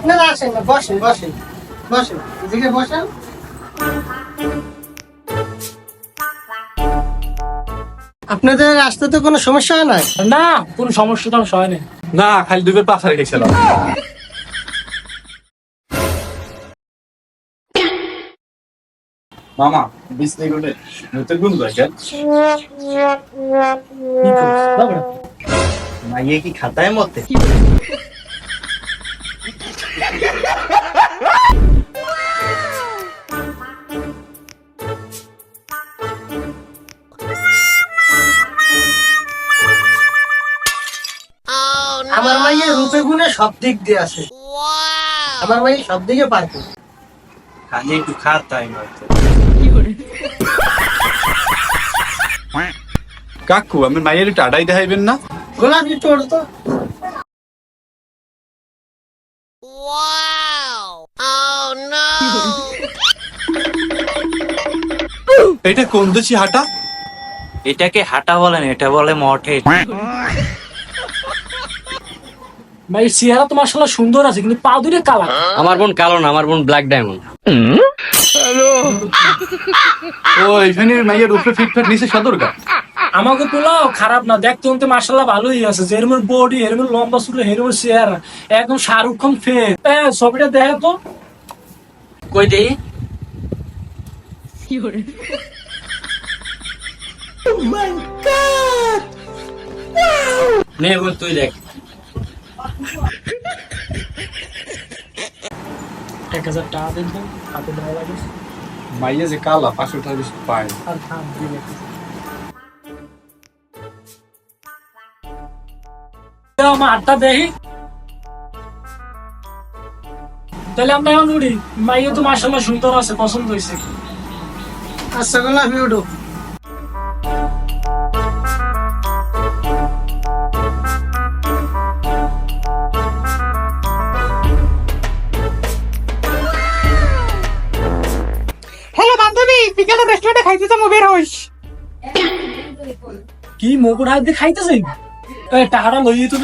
আপনারা আসেন না, বসেন বসেন বসেন, এদিকে বসেন। আপনাদের রাস্তাতে কোনো সমস্যা হয় না? না, কোনো সমস্যা তো হয় না। না, খালি দুইবার পাশা রেখেছিলাম। মামা বিছনে করে নতুন গুণ দেখেন। মাইয়ে কি খাতায় মতে? আমার মাইয়ে রূপে গুণে সব দিক দিয়ে আছে, আমার মাইয়ে সব দিকে পারবে। খালি একটু খাতায় মতে। কাকু আমার মায়ের একটু আড়াই দেখাইবেন না? গোলাপি চোর তো। এটা কোন দেশি হাঁটা? এটাকে হাঁটা বলেন, এটা বলে মঠে। ভাই চেহারা তো মাশাআল্লাহ সুন্দর আছে, কিন্তু পা দুটো কালা। আমার বোন কালো না, আমার বোন ব্ল্যাক ডায়মন্ড। ও এখানে মাইয়ের উপরে ফিটফাট নিচে সদরগা। আমাকে পোলাও খারাপ না, দেখতে তো মাশাআল্লাহ ভালোই আছে। যেরকম বডি, এরকম লম্বা চুল, এরকম চেহারা, একদম শাহরুখ খান ফেস। ছবিটা দেখো তো। কই দেই? নে বোন তুই দেখ। 1000 টাকা দেন তো, হাতে দেওয়া লাগে। মাইয়া যে কালা 500 টাকা বেশি পায়। আর থাম দিয়ে দেখতেছি। আমার হাতটা দেখি। তাহলে আমরা এখন উড়ি। মাইয়া তো মাশাআল্লাহ সুন্দর আছে, পছন্দ হয়েছে। আচ্ছা গোলাপি উঠো। হ্যালো বান্ধবী, বিকেলে রেস্টুরেন্টে খাইতে যাবো, বের হইস। কি মুকুট হাত দিয়ে খাইতেছে? টাকাটা লইয়ে তো